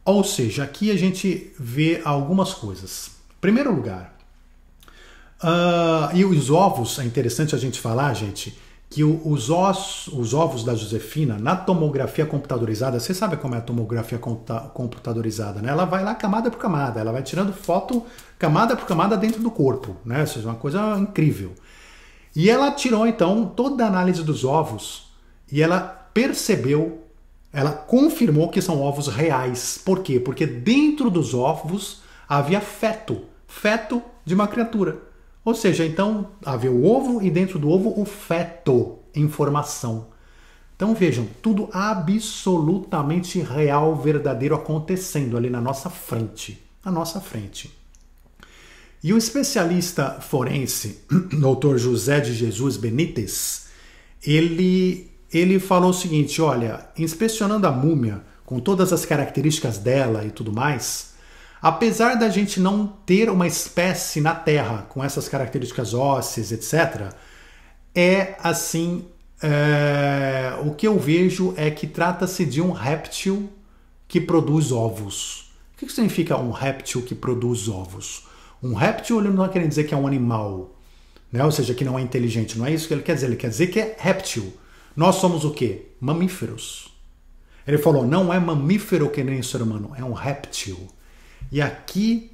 Ou seja, aqui a gente vê algumas coisas. Em primeiro lugar, e os ovos, é interessante a gente falar, gente, que os ovos da Josefina, na tomografia computadorizada, você sabe como é a tomografia computadorizada, né? Ela vai lá camada por camada, ela vai tirando foto camada por camada dentro do corpo, né? Ou seja, uma coisa incrível. E ela tirou, então, toda a análise dos ovos e ela percebeu, ela confirmou que são ovos reais. Por quê? Porque dentro dos ovos havia feto de uma criatura. Ou seja, então havia o ovo e dentro do ovo o feto em formação. Então vejam, tudo absolutamente real, verdadeiro acontecendo ali na nossa frente. Na nossa frente. E o especialista forense, Dr. José de Jesus Benítez, ele falou o seguinte, olha, inspecionando a múmia, com todas as características dela e tudo mais, apesar da gente não ter uma espécie na Terra com essas características ósseas, etc., o que eu vejo é que trata-se de um réptil que produz ovos. O que significa um réptil que produz ovos? Um réptil, ele não quer dizer que é um animal, né? Ou seja, que não é inteligente. Não é isso que ele quer dizer. Ele quer dizer que é réptil. Nós somos o quê? Mamíferos. Ele falou, não é mamífero que nem o ser humano, é um réptil. E aqui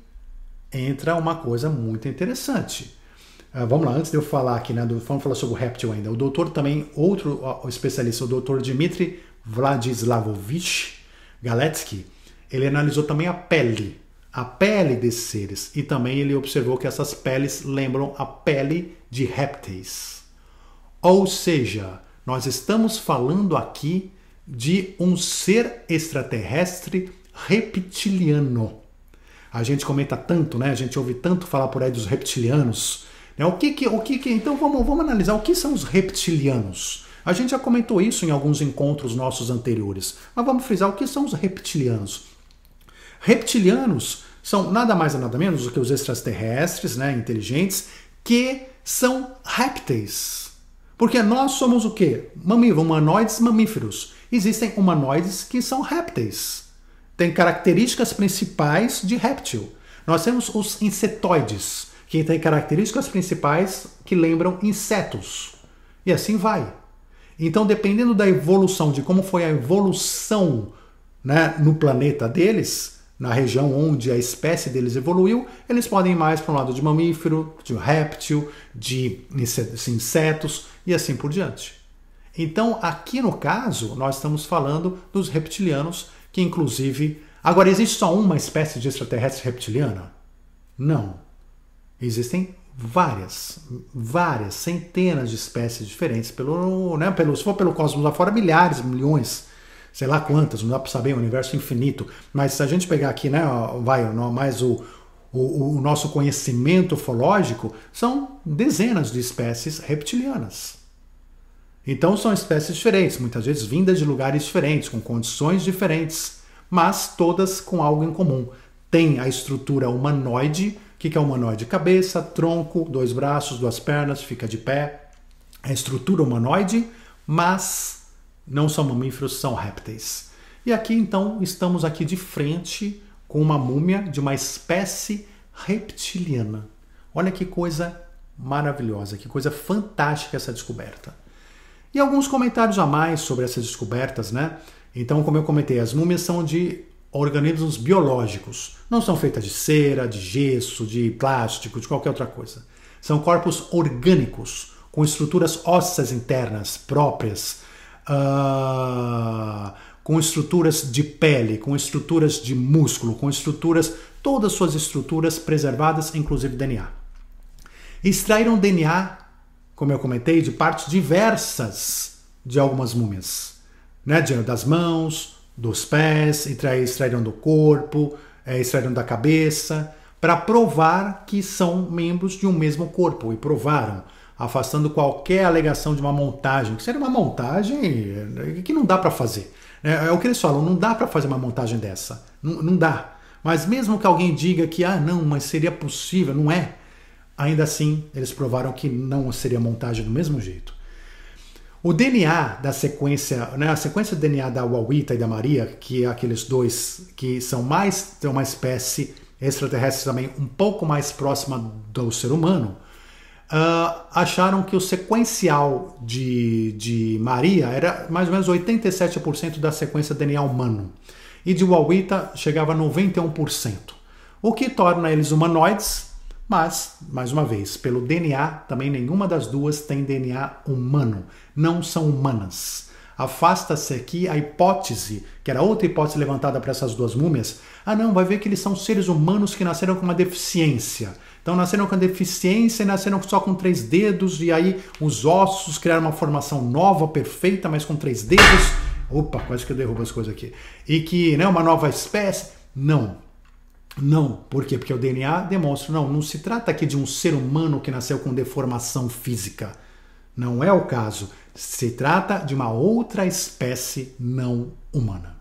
entra uma coisa muito interessante. Vamos lá, antes de eu falar aqui, né, vamos falar sobre o réptil ainda. O doutor também, outro especialista, o doutor Dmitry Vladislavovich Galetsky, ele analisou também a pele desses seres. E também ele observou que essas peles lembram a pele de répteis. Ou seja, nós estamos falando aqui de um ser extraterrestre reptiliano. A gente comenta tanto, né? A gente ouve tanto falar por aí dos reptilianos. Né? Então vamos analisar o que são os reptilianos. A gente já comentou isso em alguns encontros nossos anteriores. Mas vamos frisar o que são os reptilianos. Reptilianos são nada mais e nada menos do que os extraterrestres, né, inteligentes, que são répteis. Porque nós somos o quê? Humanoides mamíferos. Existem humanoides que são répteis. Tem características principais de réptil. Nós temos os insetoides, que têm características principais que lembram insetos. E assim vai. Então, dependendo da evolução, de como foi a evolução, né, no planeta deles, na região onde a espécie deles evoluiu, eles podem ir mais para um lado de mamífero, de réptil, de insetos e assim por diante. Então, aqui no caso, nós estamos falando dos reptilianos, que inclusive... Agora, existe só uma espécie de extraterrestre reptiliana? Não. Existem várias, centenas de espécies diferentes. Se for pelo cosmos lá fora, milhares, milhões, sei lá quantas, não dá para saber, é um universo infinito. Mas se a gente pegar aqui, né, mais o nosso conhecimento ufológico, são dezenas de espécies reptilianas. Então são espécies diferentes, muitas vezes vindas de lugares diferentes, com condições diferentes, mas todas com algo em comum. Tem a estrutura humanoide. O que é humanoide? Cabeça, tronco, 2 braços, 2 pernas, fica de pé. A estrutura humanoide, mas não são mamíferos, são répteis. E aqui então estamos aqui de frente com uma múmia de uma espécie reptiliana. Olha que coisa maravilhosa, que coisa fantástica essa descoberta. E alguns comentários a mais sobre essas descobertas, né? Então, como eu comentei, as múmias são de organismos biológicos. Não são feitas de cera, de gesso, de plástico, de qualquer outra coisa. São corpos orgânicos, com estruturas ósseas internas próprias, com estruturas de pele, com estruturas de músculo, com estruturas, todas suas estruturas preservadas, inclusive DNA. Extraíram DNA, como eu comentei, de partes diversas de algumas múmias, né? Das mãos, dos pés, extraíram do corpo, extraíram da cabeça, para provar que são membros de um mesmo corpo. E provaram, afastando qualquer alegação de uma montagem, que seria uma montagem que não dá para fazer. É o que eles falam, não dá para fazer uma montagem dessa. Não dá. Mas mesmo que alguém diga que, não, mas seria possível, não é. ainda assim eles provaram que não seria montagem do mesmo jeito. O DNA da sequência, né, a sequência de DNA da Wawita e da Maria, que é aqueles dois que são uma espécie extraterrestre também um pouco mais próxima do ser humano, acharam que o sequencial de Maria era mais ou menos 87% da sequência DNA humano, e de Wawita chegava a 91%, o que torna eles humanoides, mas, mais uma vez, pelo DNA, também nenhuma das duas tem DNA humano, não são humanas. Afasta-se aqui a hipótese, que era outra hipótese levantada para essas duas múmias, não, vai ver que eles são seres humanos que nasceram com uma deficiência. Então nasceram com deficiência e nasceram só com 3 dedos, e aí os ossos criaram uma formação nova, perfeita, mas com 3 dedos. Opa, quase que eu derrubo as coisas aqui. E que, né, uma nova espécie. Não, por quê? Porque o DNA demonstra, não se trata aqui de um ser humano que nasceu com deformação física. Não é o caso. Se trata de uma outra espécie não humana.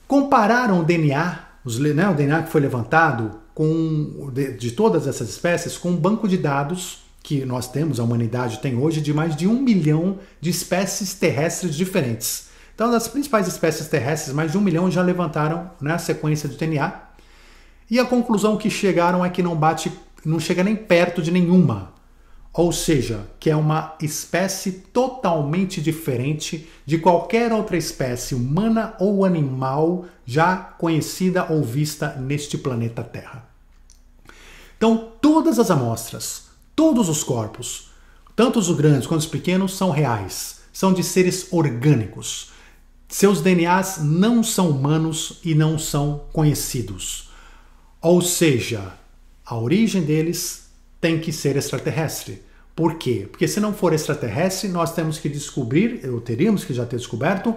Compararam o DNA, o DNA que foi levantado de todas essas espécies, com um banco de dados que nós temos, a humanidade tem hoje, de mais de 1 milhão de espécies terrestres diferentes. Então, das principais espécies terrestres, mais de 1 milhão já levantaram, né, a sequência de DNA. E a conclusão que chegaram é que não chega nem perto de nenhuma. Ou seja, que é uma espécie totalmente diferente de qualquer outra espécie humana ou animal já conhecida ou vista neste planeta Terra. Então, todas as amostras, todos os corpos, tanto os grandes quanto os pequenos, são reais, são de seres orgânicos. Seus DNAs não são humanos e não são conhecidos. Ou seja, a origem deles tem que ser extraterrestre. Por quê? Porque se não for extraterrestre, nós temos que descobrir, ou teríamos que já ter descoberto,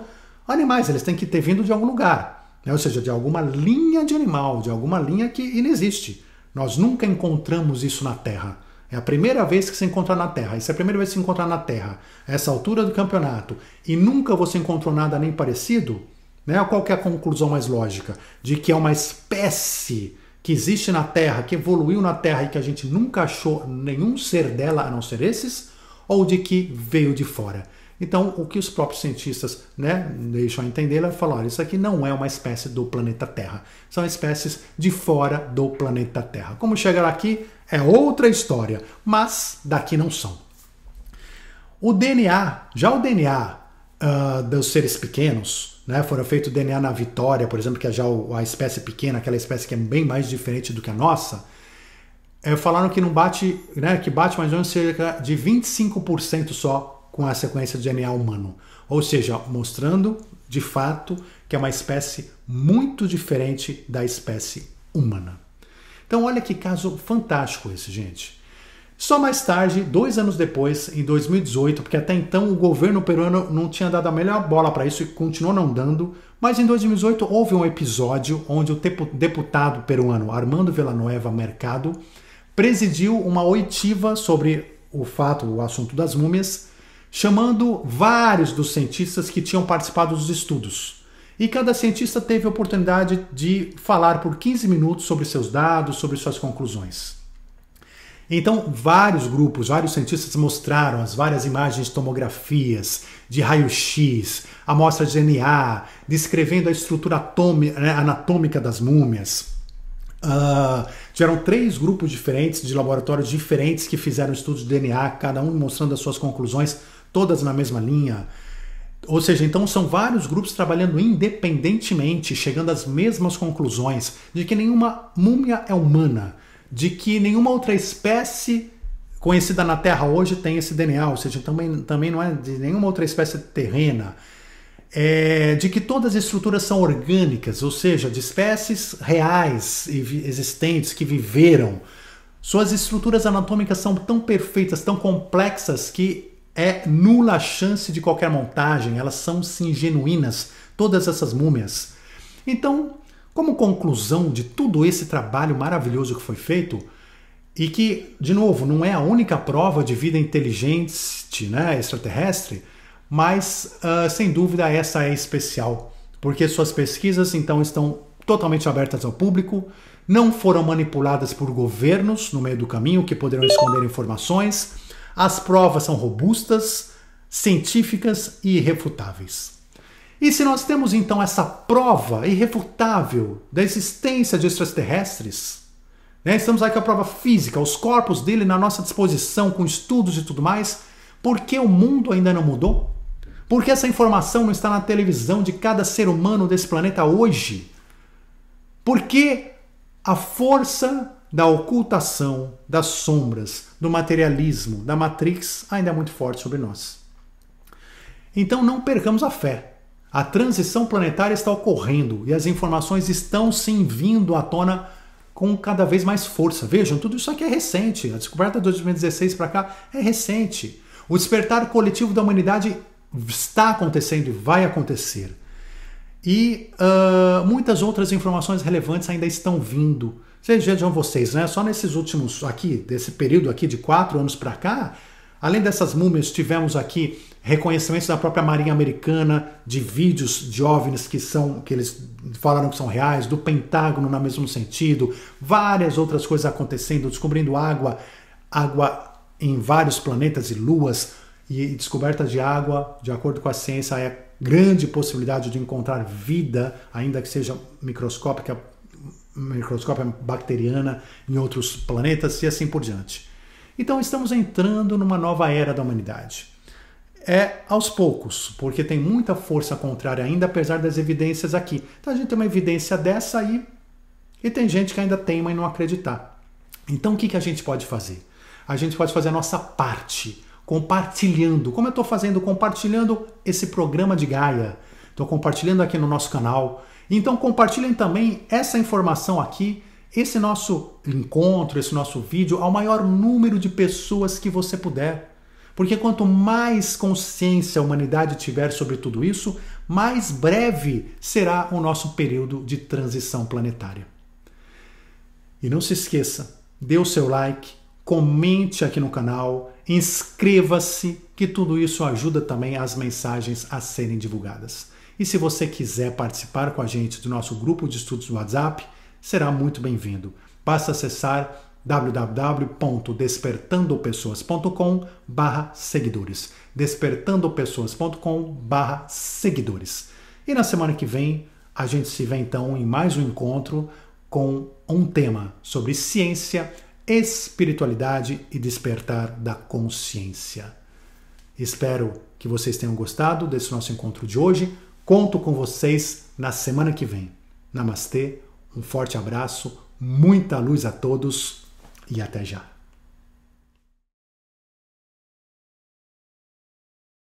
animais, eles têm que ter vindo de algum lugar, né? Ou seja, de alguma linha de animal, de alguma linha que inexiste. Nós nunca encontramos isso na Terra. É a primeira vez que se encontra na Terra. E se é a primeira vez que se encontra na Terra, a essa altura do campeonato, e nunca você encontrou nada nem parecido, né? Qual que é a conclusão mais lógica? De que é uma espécie que existe na Terra, que evoluiu na Terra e que a gente nunca achou nenhum ser dela a não ser esses, ou de que veio de fora. Então, o que os próprios cientistas, né, deixam a entender, eles falam, olha, isso aqui não é uma espécie do planeta Terra, são espécies de fora do planeta Terra. Como chegar aqui é outra história, mas daqui não são. O DNA, já o DNA dos seres pequenos, né, foram feito DNA na Vitória, por exemplo, que é já a espécie pequena, aquela espécie que é bem mais diferente do que a nossa, falaram que não bate, né, que bate mais ou menos cerca de 25% só com a sequência de DNA humano. Ou seja, mostrando, de fato, que é uma espécie muito diferente da espécie humana. Então olha que caso fantástico esse, gente. Só mais tarde, 2 anos depois, em 2018, porque até então o governo peruano não tinha dado a melhor bola para isso e continuou não dando, mas em 2018 houve um episódio onde o deputado peruano Armando Villanueva Mercado presidiu uma oitiva sobre o assunto das múmias, chamando vários dos cientistas que tinham participado dos estudos. E cada cientista teve a oportunidade de falar por 15 minutos sobre seus dados, sobre suas conclusões. Então, vários cientistas mostraram as várias imagens de tomografias, de raio-x, amostra de DNA, descrevendo a estrutura anatômica das múmias. Tiveram 3 grupos diferentes, de laboratórios diferentes, que fizeram estudos de DNA, cada um mostrando as suas conclusões, todas na mesma linha. Ou seja, então são vários grupos trabalhando independentemente, chegando às mesmas conclusões, de que nenhuma múmia é humana, de que nenhuma outra espécie conhecida na Terra hoje tem esse DNA, ou seja, também não é de nenhuma outra espécie terrena, de que todas as estruturas são orgânicas, ou seja, de espécies reais e existentes que viveram. Suas estruturas anatômicas são tão perfeitas, tão complexas, que é nula a chance de qualquer montagem, elas são sim genuínas, todas essas múmias. Então, como conclusão de todo esse trabalho maravilhoso que foi feito, e que, de novo, não é a única prova de vida inteligente, né, extraterrestre, mas, sem dúvida, essa é especial, porque suas pesquisas, então, estão totalmente abertas ao público, não foram manipuladas por governos no meio do caminho que poderão esconder informações, as provas são robustas, científicas e irrefutáveis. E se nós temos então essa prova irrefutável da existência de extraterrestres, né? Estamos aí com a prova física, os corpos dele na nossa disposição, com estudos e tudo mais, por que o mundo ainda não mudou? Por que essa informação não está na televisão de cada ser humano desse planeta hoje? Por que a força da ocultação, das sombras, do materialismo, da Matrix ainda é muito forte sobre nós? Então não percamos a fé. A transição planetária está ocorrendo e as informações estão sim vindo à tona com cada vez mais força. Vejam, tudo isso aqui é recente. A descoberta de 2016 para cá é recente. O despertar coletivo da humanidade está acontecendo e vai acontecer. E muitas outras informações relevantes ainda estão vindo. Vocês vejam vocês, né? Só nesses últimos aqui, desse período aqui de 4 anos para cá, além dessas múmias, tivemos aqui reconhecimentos da própria Marinha Americana, de vídeos de OVNIs que eles falaram que são reais, do Pentágono no mesmo sentido, várias outras coisas acontecendo, descobrindo água em vários planetas e luas, e descoberta de água, de acordo com a ciência, é grande possibilidade de encontrar vida, ainda que seja microscópica bacteriana, em outros planetas e assim por diante. Então estamos entrando numa nova era da humanidade. É aos poucos, porque tem muita força contrária ainda, apesar das evidências aqui. Então a gente tem uma evidência dessa aí e tem gente que ainda teima em não acreditar. Então o que a gente pode fazer? A gente pode fazer a nossa parte, compartilhando, como eu estou fazendo, compartilhando esse programa de Gaia. Estou compartilhando aqui no nosso canal. Então compartilhem também essa informação aqui, esse nosso encontro, esse nosso vídeo, ao maior número de pessoas que você puder. Porque quanto mais consciência a humanidade tiver sobre tudo isso, mais breve será o nosso período de transição planetária. E não se esqueça, dê o seu like, comente aqui no canal, inscreva-se, que tudo isso ajuda também as mensagens a serem divulgadas. E se você quiser participar com a gente do nosso grupo de estudos do WhatsApp, será muito bem-vindo. Basta acessar www.despertandopessoas.com/seguidores. despertandopessoas.com/seguidores. E na semana que vem, a gente se vê então em mais um encontro com um tema sobre ciência, espiritualidade e despertar da consciência. Espero que vocês tenham gostado desse nosso encontro de hoje. Conto com vocês na semana que vem. Namastê, um forte abraço, muita luz a todos e até já.